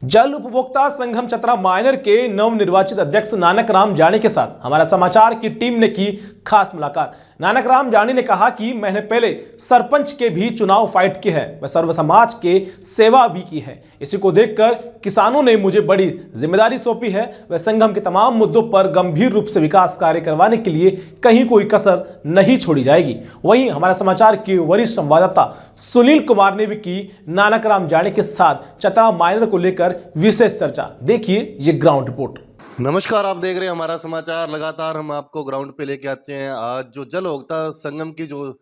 जल उपभोक्ता संगम चतरा माइनर के नवनिर्वाचित अध्यक्ष नानक राम जानी के साथ हमारा समाचार की टीम ने की खास मुलाकात। नानक राम जानी ने कहा कि मैंने पहले सरपंच के भी चुनाव फाइट की है, वह सर्व समाज के सेवा भी की है। इसी को देखकर किसानों ने मुझे बड़ी जिम्मेदारी सौंपी है। वह संगम के तमाम मुद्दों पर गंभीर रूप से विकास कार्य करवाने के लिए कहीं कोई कसर नहीं छोड़ी जाएगी। वहीं हमारा समाचार के वरिष्ठ संवाददाता सुनील कुमार ने भी की नानक राम जानी के साथ चतरा माइनर को लेकर विशेष चर्चा। देखिए ये ग्राउंड रिपोर्ट। नमस्कार, आप देख रहे हैं हमारा समाचार। लगातार हम आपको ग्राउंड पे लेके आते हैं। आज जो जल उपभोक्ता संगम की जो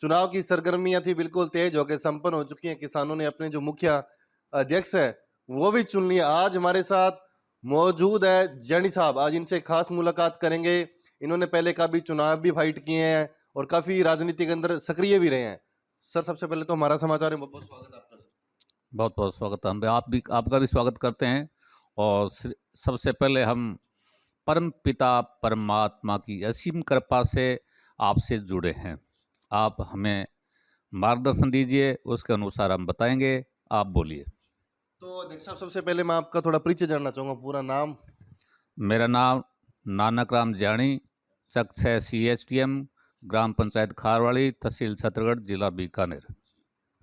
चुनाव की सरगर्मियां थी बिल्कुल तेज होकर संपन्न हो चुकी हैं। किसानों ने अपने जो मुखिया अध्यक्ष है वो भी चुन लिया। आज हमारे साथ मौजूद है जानी साहब। आज इनसे खास मुलाकात करेंगे। इन्होंने पहले काफी चुनाव भी फाइट किए हैं और काफी राजनीति के अंदर सक्रिय भी रहे हैं। सर, सबसे पहले तो हमारा समाचार में बहुत बहुत स्वागत है आपका। सर, बहुत बहुत स्वागत है। हम आपका भी स्वागत करते हैं। और सबसे पहले हम परम पिता परमात्मा की असीम कृपा से आपसे जुड़े हैं। आप हमें मार्गदर्शन दीजिए, उसके अनुसार हम बताएंगे। आप बोलिए। तो अध्यक्ष साहब, सबसे पहले मैं आपका थोड़ा परिचय जानना चाहूँगा। पूरा नाम? मेरा नाम नानक राम जानी, चक 6 CHTM, ग्राम पंचायत खारवाड़ी, तहसील छतरगढ़, जिला बीकानेर।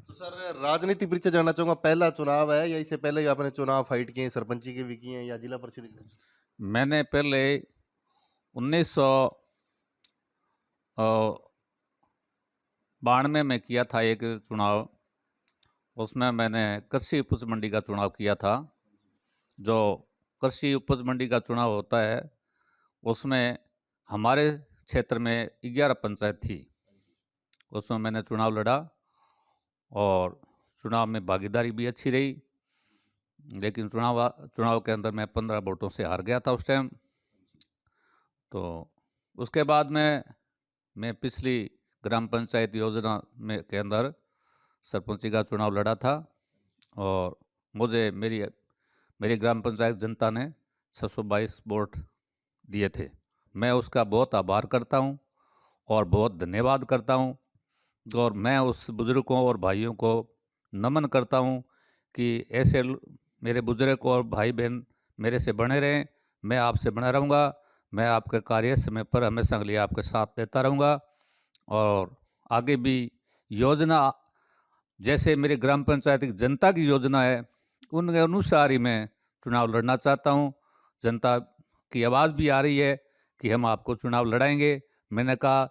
तो सर, राजनीति परिचय जानना चाहूंगा। पहला चुनाव है या इससे पहले ही आपने चुनाव फाइट किए, सरपंची के भी किए हैं या जिला परिषद के? मैंने पहले 1992 में किया था एक चुनाव। उसमें मैंने कृषि उपज मंडी का चुनाव किया था। जो कृषि उपज मंडी का चुनाव होता है उसमें हमारे क्षेत्र में 11 पंचायत थी। उसमें मैंने चुनाव लड़ा और चुनाव में भागीदारी भी अच्छी रही, लेकिन चुनाव के अंदर मैं 15 वोटों से हार गया था उस टाइम। तो उसके बाद में मैं पिछली ग्राम पंचायत योजना में के अंदर सरपंची का चुनाव लड़ा था और मुझे मेरी ग्राम पंचायत जनता ने 622 वोट दिए थे। मैं उसका बहुत आभार करता हूं और बहुत धन्यवाद करता हूं। और मैं उस बुजुर्गों और भाइयों को नमन करता हूं कि ऐसे मेरे बुजुर्ग और भाई बहन मेरे से बने रहें। मैं आपसे बना रहूँगा। मैं आपके कार्य समय पर हमेशा के लिए आपके साथ देता रहूँगा और आगे भी योजना जैसे मेरी ग्राम पंचायत की जनता की योजना है उनके अनुसार ही मैं चुनाव लड़ना चाहता हूँ। जनता की आवाज़ भी आ रही है कि हम आपको चुनाव लड़ाएंगे। मैंने कहा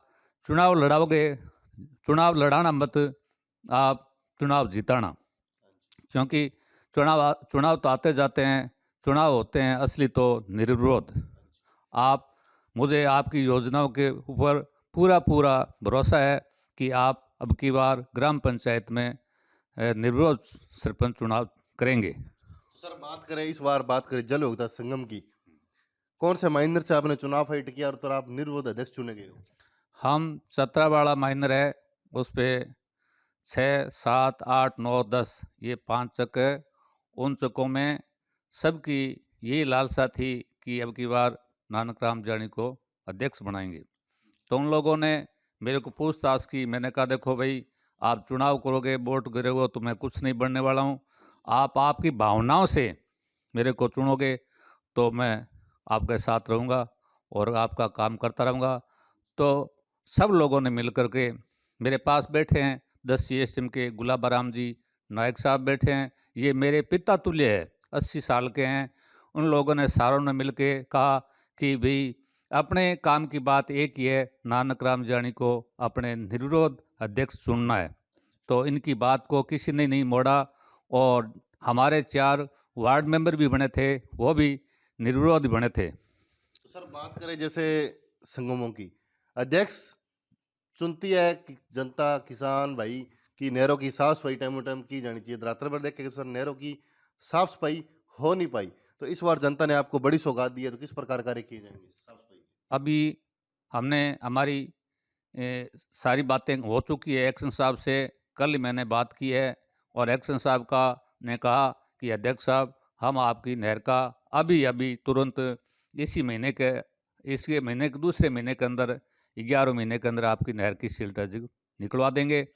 चुनाव लड़ाओगे, चुनाव लड़ाना मत, आप चुनाव जिताना। क्योंकि चुनाव तो आते जाते हैं, चुनाव होते हैं असली तो निर्विरोध। आप मुझे आपकी योजनाओं के ऊपर पूरा भरोसा है कि आप अब की बार ग्राम पंचायत में निर्विरोध सरपंच चुनाव करेंगे। तो सर, बात करें जल उपभोक्ता संगम की। कौन से माइनर से आपने चुनाव फाइट किया और तो आप निर्विरोध अध्यक्ष चुने गए हो? हम चतरावाड़ा माइनर है, उस पर 6, 7, 8, 9, 10 ये 5 चक है। उन चकों में सबकी यही लालसा थी कि अब की बार नानक राम जानी को अध्यक्ष बनाएंगे। तो उन लोगों ने मेरे को पूछताछ की। मैंने कहा देखो भाई, आप चुनाव करोगे, वोट गिरोगे तो मैं कुछ नहीं बनने वाला हूँ। आप आपकी भावनाओं से मेरे को चुनोगे तो मैं आपके साथ रहूँगा और आपका काम करता रहूँगा। तो सब लोगों ने मिल कर के मेरे पास बैठे हैं 10 CSM के गुलाब राम जी नायक साहब बैठे हैं। ये मेरे पिता तुल्य है, 80 साल के हैं। उन लोगों ने सारों ने मिल के कहा कि भाई अपने काम की बात एक ही है, नानक राम जानी को अपने निर्विरोध अध्यक्ष चुनना है। तो इनकी बात को किसी ने नहीं मोड़ा और हमारे 4 वार्ड मेंबर भी बने थे, वो भी निर्विरोध बने थे। तो सर, बात करें जैसे संगमों की, अध्यक्ष चुनती है कि जनता, किसान भाई की नहरों की साफ सफाई टाइम टाइम की जानी चाहिए। रात्र भर देखे सर नहरों की साफ सफाई हो नहीं पाई। तो इस बार जनता ने आपको बड़ी सौगात दी है, तो किस प्रकार कार्य किए जाएंगे साफ सफाई? अभी हमने हमारी सारी बातें हो चुकी है एक्शन साहब से। कल ही मैंने बात की है और एक्शन साहब का ने कहा कि अध्यक्ष साहब, हम आपकी नहर का अभी तुरंत इसी महीने के दूसरे महीने के अंदर 11 महीने के अंदर आपकी नहर की सील्टेज निकलवा देंगे।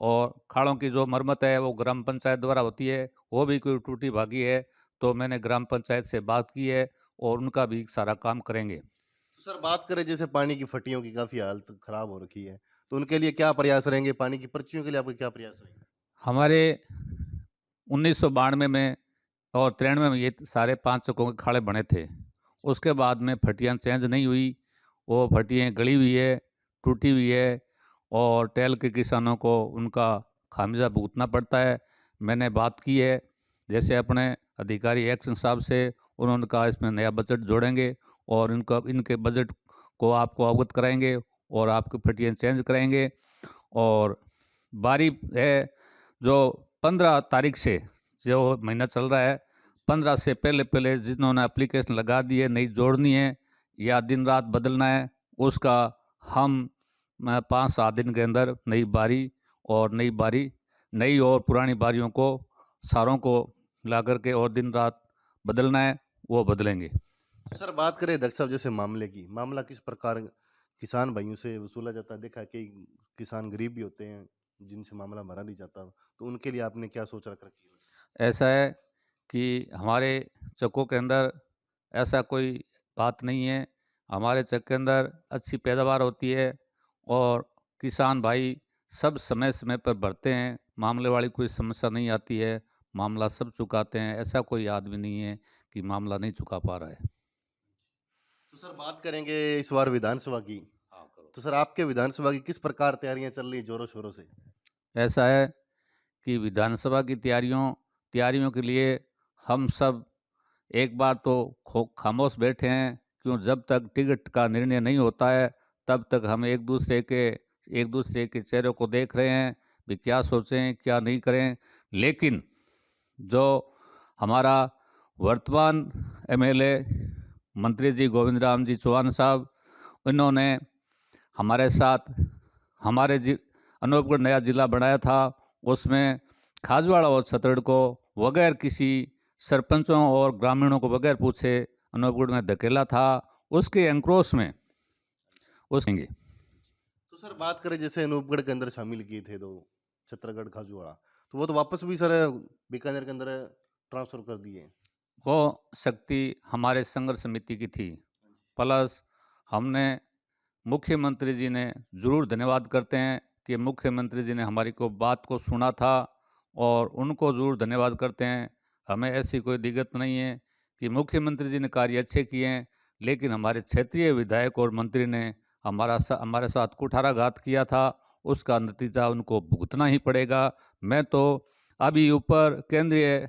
और खाड़ों की जो मरम्मत है वो ग्राम पंचायत द्वारा होती है, वो भी कोई टूटी भागी है तो मैंने ग्राम पंचायत से बात की है और उनका भी सारा काम करेंगे। तो सर बात करें जैसे पानी की फटियों की काफ़ी हालत ख़राब हो रखी है, तो उनके लिए क्या प्रयास रहेंगे? पानी की पर्चियों के लिए आपके क्या प्रयास रहेंगे? हमारे 1992 में और 93 में ये सारे 5 चक्कों के खाड़े बने थे। उसके बाद में फटियाँ चेंज नहीं हुई, वो फटियाँ गली हुई है, टूटी हुई है और टेल के किसानों को उनका खामियाजा भुगतना पड़ता है। मैंने बात की है जैसे अपने अधिकारी एक्शन साहब से, उन्होंने कहा इसमें नया बजट जोड़ेंगे और इनके बजट को आपको अवगत कराएंगे और आपकी फटियाँ चेंज कराएंगे। और बारी है जो 15 तारीख से जो महीना चल रहा है, 15 से पहले जिन्होंने एप्लीकेशन लगा दी है, नई जोड़नी है या दिन रात बदलना है, उसका हम 5-7 दिन के अंदर नई और पुरानी बारियों को सारों को ला करके और दिन रात बदलना है, वो बदलेंगे। तो सर बात करें अध्यक्ष साहब जैसे मामले की, मामला किस प्रकार किसान भाइयों से वसूला जाता है? देखा है कई किसान गरीब भी होते हैं, जिनसे मामला भरा नहीं जाता, तो उनके लिए आपने क्या सोच रख रखी है? ऐसा है कि हमारे चक्कों के अंदर ऐसा कोई बात नहीं है। हमारे चक के अंदर अच्छी पैदावार होती है और किसान भाई सब समय-समय पर भरते हैं, मामले वाली कोई समस्या नहीं आती है, मामला सब चुकाते हैं। ऐसा कोई आदमी नहीं है कि मामला नहीं चुका पा रहा है। तो सर बात करेंगे इस बार विधानसभा की, हाँ, करो। तो सर आपके विधानसभा की किस प्रकार तैयारियां चल रही जोरों-शोरों से? ऐसा है कि विधानसभा की तैयारियों के लिए हम सब एक बार तो खामोश बैठे हैं, क्यों जब तक टिकट का निर्णय नहीं होता है तब तक हम एक दूसरे के चेहरे को देख रहे हैं भी क्या सोचें क्या नहीं करें। लेकिन जो हमारा वर्तमान एमएलए मंत्री जी गोविंद राम जी चौहान साहब, इन्होंने हमारे साथ हमारे अनूपगढ़ नया जिला बनाया था, उसमें खाजवाड़ा और छतरड़ को बगैर किसी सरपंचों और ग्रामीणों को बगैर पूछे अनूपगढ़ में धकेला था। उसके अंक्रोश में उसके तो सर बात करें जैसे अनूपगढ़ के अंदर शामिल किए थे तो छत्तरगढ़ खाजूवाड़ा, तो वो तो वापस भी सर बीकानेर के अंदर ट्रांसफर कर दिए। वो शक्ति हमारे संघर्ष समिति की थी। प्लस हमने मुख्यमंत्री जी ने ज़रूर धन्यवाद करते हैं कि मुख्यमंत्री जी ने हमारी बात को सुना था और उनको ज़रूर धन्यवाद करते हैं। हमें ऐसी कोई दिक्कत नहीं है कि मुख्यमंत्री जी ने कार्य अच्छे किए हैं, लेकिन हमारे क्षेत्रीय विधायक और मंत्री ने हमारे साथ कुठाराघात किया था, उसका नतीजा उनको भुगतना ही पड़ेगा। मैं तो अभी ऊपर केंद्रीय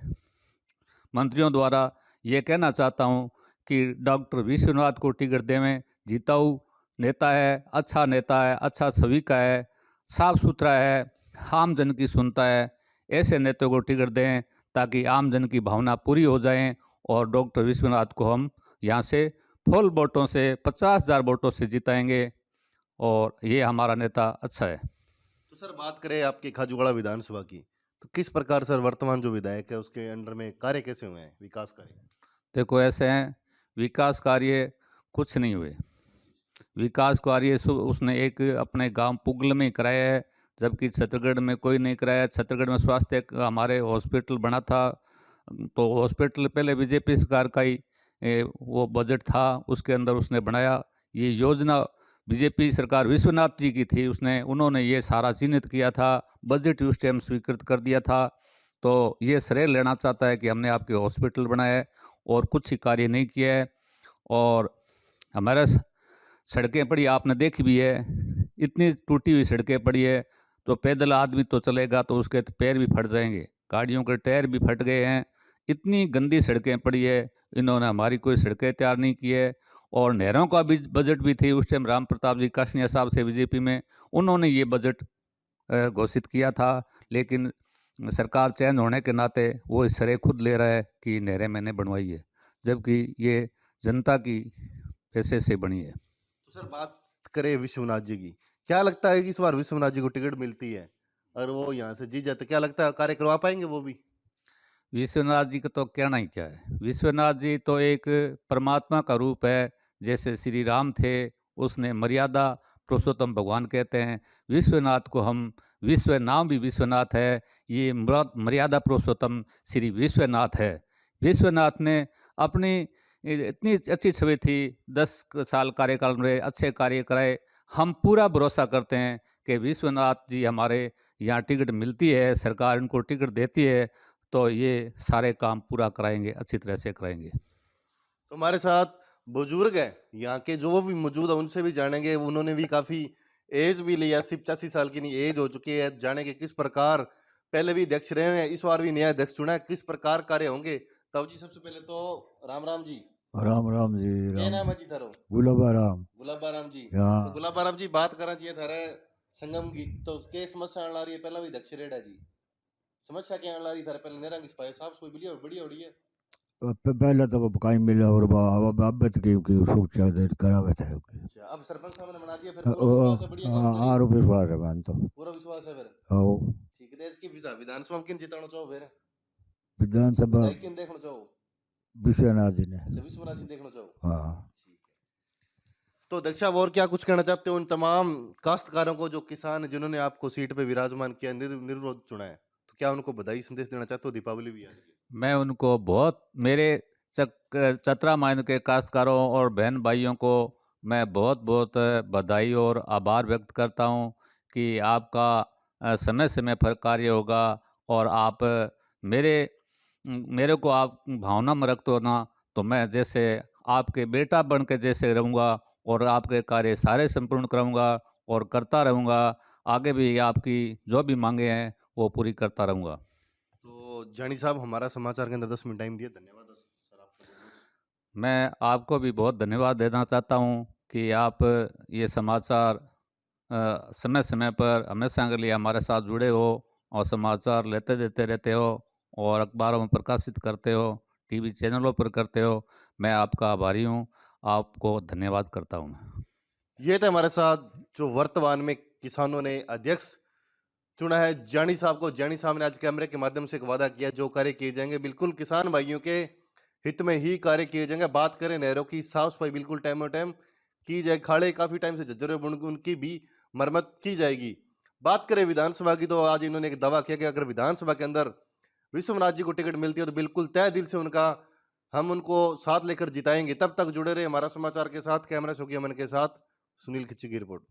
मंत्रियों द्वारा ये कहना चाहता हूँ कि डॉक्टर विश्वनाथ को टिकट देवें। जीताऊ नेता है, अच्छा छवि का है, साफ सुथरा है, आम जन की सुनता है। ऐसे नेता को टिकट दें ताकि आम जन की भावना पूरी हो जाए और डॉक्टर विश्वनाथ को हम यहाँ से फुल वोटों से 50,000 वोटों से जिताएंगे और ये हमारा नेता अच्छा है। तो सर बात करें आपके खाजूवाड़ा विधानसभा की, तो किस प्रकार सर वर्तमान जो विधायक है उसके अंडर में कार्य कैसे हुए हैं, विकास कार्य? देखो ऐसे हैं, विकास कार्य कुछ नहीं हुए। विकास कार्य उसने एक अपने गांव पुगल में ही कराया है, जबकि छत्तीसगढ़ में कोई नहीं कराया। छत्तीसगढ़ में स्वास्थ्य हमारे हॉस्पिटल बना था, तो हॉस्पिटल पहले बीजेपी सरकार का ही वो बजट था, उसके अंदर उसने बनाया। ये योजना बीजेपी सरकार विश्वनाथ जी की थी, उन्होंने ये सारा चिन्हित किया था, बजट उस टाइम स्वीकृत कर दिया था। तो ये श्रेय लेना चाहता है कि हमने आपके हॉस्पिटल बनाया है और कुछ ही कार्य नहीं किया है। और हमारे सड़कें पड़ी, आपने देखी भी है, इतनी टूटी हुई सड़कें पड़ी है, तो पैदल आदमी तो चलेगा तो उसके तो पैर भी फट जाएंगे, गाड़ियों के टायर भी फट गए हैं। इतनी गंदी सड़कें पड़ी है, इन्होंने हमारी कोई सड़कें तैयार नहीं की है। और नहरों का भी बजट भी थी उस टाइम राम प्रताप जी काशनिया साहब से बीजेपी में, उन्होंने ये बजट घोषित किया था, लेकिन सरकार चेंज होने के नाते वो इस श्रेय खुद ले रहा है कि नहरें मैंने बनवाई है, जबकि ये जनता की पैसे से बनी है। तो सर बात करें विश्वनाथ जी की, क्या लगता है कि इस बार विश्वनाथ जी को टिकट मिलती है और वो यहाँ से जीत जाते, क्या लगता है कार्य करवा पाएंगे वो भी? विश्वनाथ जी का तो कहना ही क्या है। विश्वनाथ जी तो एक परमात्मा का रूप है, जैसे श्री राम थे, उसने मर्यादा पुरुषोत्तम भगवान कहते हैं। विश्वनाथ को हम विश्व नाम भी विश्वनाथ है, ये मर्यादा पुरुषोत्तम श्री विश्वनाथ है। विश्वनाथ ने अपनी इतनी अच्छी छवि थी, 10 साल कार्यकाल में अच्छे कार्य कराए। हम पूरा भरोसा करते हैं कि विश्वनाथ जी हमारे यहाँ टिकट मिलती है, सरकार इनको टिकट देती है, तो ये सारे काम पूरा कराएंगे, अच्छी तरह से कराएंगे। तो हमारे साथ बुजुर्ग हैं यहाँ के जो भी मौजूद है, उनसे भी जानेंगे। उन्होंने भी काफी एज भी लिया, 80-85 साल की नहीं एज हो चुकी है। जानेंगे किस प्रकार पहले भी अध्यक्ष रहे हैं, इस बार भी नया अध्यक्ष चुना है, किस प्रकार कार्य होंगे। तब जी सबसे पहले तो राम राम जी। राम राम जी क्या राम। नाम है जी थारो? गुलाबा राम। गुलाबा राम जी। हाँ। तो गुलाबा राम जी बात करा चाहिए थारे संगम की, तो के समस्या आने ला रही है? पहला भी अध्यक्ष रेड़ा जी, समस्या क्या आने ला रही थारे? पहले नेरंग स्पाई साहब कोई बढ़िया बढ़िया हो रही है। पहले तो वो कहीं मिला और अब की सूचा दे करावे थे। अच्छा, अब सरपंच साहब ने बना दिया, फिर पूरा विश्वास है, बढ़िया काम करेंगे। आरो विश्वास है मान तो पूरा विश्वास है फिर। आओ ठीक है। देश की विधानसभा में किन जिताना चाहो फिर? विधानसभा विधायक किन देखना चाहो? विश्वनाथ जी ने। अच्छा, विश्वनाथ जी देखना चाहो। हाँ। ठीक है। तो दक्षा और क्या कुछ कहना चाहते हो उन तमाम काश्तकारों को, जो किसान हैं, जिन्होंने आपको सीट पे विराजमान किया, निर्विरोध चुना है? तो क्या उनको बधाई संदेश देना चाहते हो? दीपावली भी आ रही है। मैं उनको बहुत, मेरे चतरा मायने के काश्तकारों और बहन भाइयों को मैं बहुत बहुत बधाई और आभार व्यक्त करता हूं कि आपका समय समय पर कार्य होगा और आप मेरे को आप भावना में रखते हो ना, तो मैं जैसे आपके बेटा बन के जैसे रहूँगा और आपके कार्य सारे संपूर्ण करूँगा और करता रहूँगा। आगे भी आपकी जो भी मांगे हैं वो पूरी करता रहूँगा। तो जानी साहब, हमारा समाचार के अंदर 10 मिनट टाइम दिया, धन्यवाद सर आपका बहुत बहुत। मैं आपको भी बहुत धन्यवाद देना चाहता हूँ कि आप ये समाचार समय समय पर हमेशा के लिए हमारे साथ जुड़े हो और समाचार लेते देते रहते हो और अखबारों में प्रकाशित करते हो, टीवी चैनलों पर करते हो। मैं आपका आभारी हूँ, आपको धन्यवाद करता हूँ मैं। ये थे हमारे साथ जो वर्तमान में किसानों ने अध्यक्ष चुना है, जानी साहब को। जानी साहब ने आज कैमरे के माध्यम से एक वादा किया, जो कार्य किए जाएंगे बिल्कुल किसान भाइयों के हित में ही कार्य किए जाएंगे। बात करें नहरों की, साफ सफाई बिल्कुल टाइम टाइम की जाए। खाड़े काफी टाइम से जर्जर उनकी भी मरम्मत की जाएगी। बात करें विधानसभा की, तो आज इन्होंने एक दावा किया कि अगर विधानसभा के अंदर विश्वनाथ जी को टिकट मिलती है तो बिल्कुल तय दिल से हम उनको साथ लेकर जिताएंगे। तब तक जुड़े रहे हमारा समाचार के साथ। कैमरा शोकी अमन के साथ सुनील खिच्ची की रिपोर्ट।